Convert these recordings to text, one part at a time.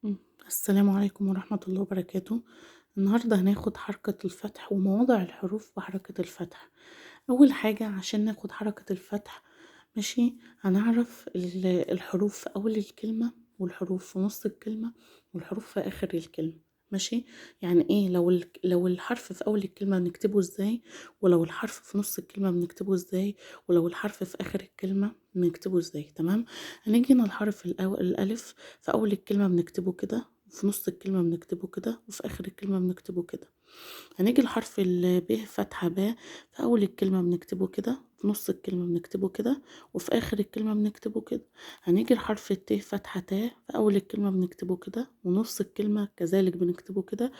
إمم. السلام عليكم ورحمة الله وبركاته. النهارده هناخد حركة الفتح ومواضع الحروف بحركة الفتح. أول حاجة عشان ناخد حركة الفتح ماشي، هنعرف الحروف في أول الكلمة والحروف في نُص الكلمة والحروف في آخر الكلمة ماشي. يعني إيه لو الحرف في أول الكلمة بنكتبه إزاي، ولو الحرف في نُص الكلمة بنكتبه إزاي، ولو الحرف في آخر الكلمة بنكتبه إزاي، تمام؟ هنيجي هنا الحرف الألف في أول الكلمة بنكتبه كده، وفي نُص الكلمة بنكتبه كده، وفي آخر الكلمة بنكتبه كده. هنيجي لحرف ب فتحة ب، في أول الكلمة بنكتبه كده، في نُص الكلمة بنكتبه كده، وفي آخر الكلمة بنكتبه كده. هنيجي لحرف فتحة ت، في أول الكلمة بنكتبه كده، ونُص الكلمة كذلك بنكتبه كده،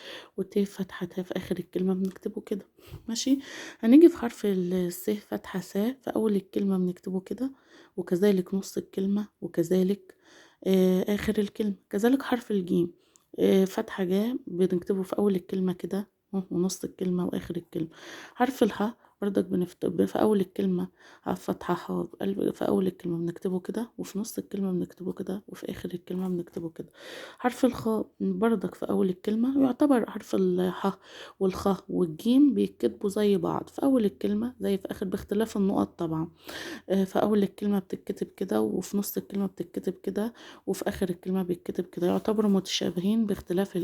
فتحة ت في آخر الكلمة بنكتبه كده، ماشي. هنيجي في حرف فتحة س، في أول الكلمة بنكتبه كده، وكذلك نُص الكلمة، وكذلك آخر الكلمة. كذلك حرف الجيم فتحة ج بنكتبه في أول الكلمة كده ونص الكلمة وآخر الكلمة. حرف الحاء برضك في أول الكلمة فتحة ح، في أول الكلمة بنكتبه كده، وفي نص الكلمة بنكتبه كده، وفي آخر الكلمة بنكتبه كده. حرف الخاء برضك في أول الكلمة يعتبر حرف الحاء والخاء والجيم بيتكتبوا زي بعض في أول الكلمة زي في آخر، باختلاف النقط طبعا. في أول الكلمة بتتكتب كده، وفي نص الكلمة بتتكتب كده، وفي آخر الكلمة بيتكتب كده، يعتبروا متشابهين باختلاف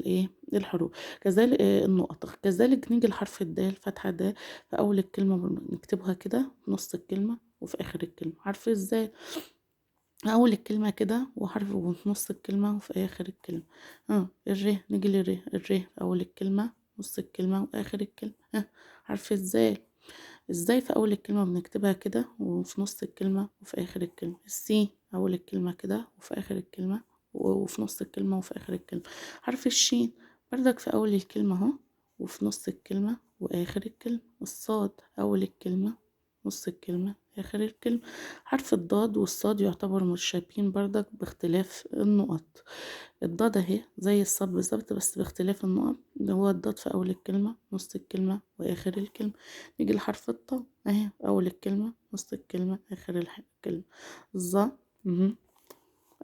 الحروف. كذلك النقط. كذلك نيجي لحرف الدال فتحة د، في أول الكلمة بنكتبها كده، في نص الكلمة وفي آخر الكلمة. حرف الزال أول الكلمة كده، وفي نص الكلمة وفي آخر الكلمة. نيجي الر في أول الكلمة، نص الكلمة وآخر الكلمة. حرف ازاي في أول الكلمة بنكتبها كده، وفي نص الكلمة وفي آخر الكلمة. السين أول الكلمة كده، وفي آخر الكلمة، وفي نص الكلمة وفي آخر الكلمة. حرف الشين بردك في أول الكلمة اهو، وفي نص الكلمة وآخر الكلمة. الصاد أول الكلمة، نص الكلمة، آخر الكلمة. حرف الضاد والصاد يعتبروا متشابهين بردك باختلاف النقط. الضاد اهي زي الصاد بالظبط بس باختلاف النقط، اللي هو الضاد في أول الكلمة، نص الكلمة وآخر الكلمة. نيجي لحرف الطاء اهي، أول الكلمة، نص الكلمة، آخر الكلمة. الظا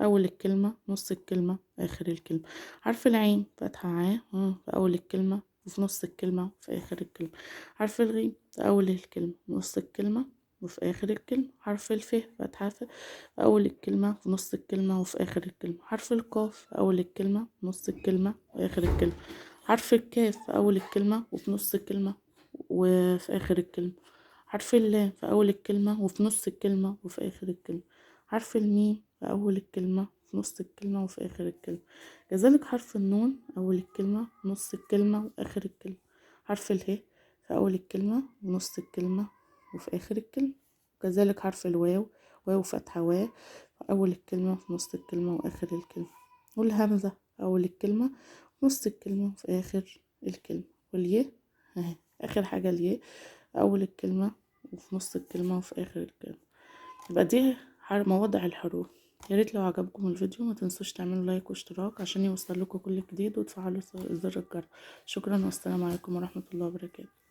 أول الكلمة، نص الكلمة، آخر الكلمة. حرف العين فتحة ع في أول الكلمة، وفي نص الكلمة وفي آخر الكلمة. حرف الغين في أول الكلمة، نص الكلمة وفي آخر الكلمة. حرف الف فتحة في أول الكلمة، في نص الكلمة وفي آخر الكلمة. حرف القاف في أول الكلمة، نص الكلمة وآخر الكلمة. حرف الكاف في أول الكلمة، وفي نص الكلمة وفي آخر الكلمة. حرف اللام في أول الكلمة، وفي نص الكلمة وفي آخر الكلمة. حرف الميم في أول الكلمة، في نص الكلمة وفي آخر الكلمة. كذلك حرف النون أول الكلمة، نص الكلمة وآخر الكلمة. حرف اله في أول الكلمة، ونص الكلمة وفي آخر الكلمة. كذلك حرف الواو، واو فتحة في أول الكلمة، في نص الكلمة وآخر الكلمة. والهمزة في أول الكلمة، في نص الكلمة وفي آخر الكلمة. والياء اهي آخر حاجة، الياء في أول الكلمة، وفي نص الكلمة وفي آخر الكلمة. يبقى دي مواضع الحروف. يا ريت لو عجبكم الفيديو ما تنسوش تعملوا لايك واشتراك عشان يوصل لكم كل جديد، وتفعلوا زر الجرس. شكرا والسلام عليكم ورحمة الله وبركاته.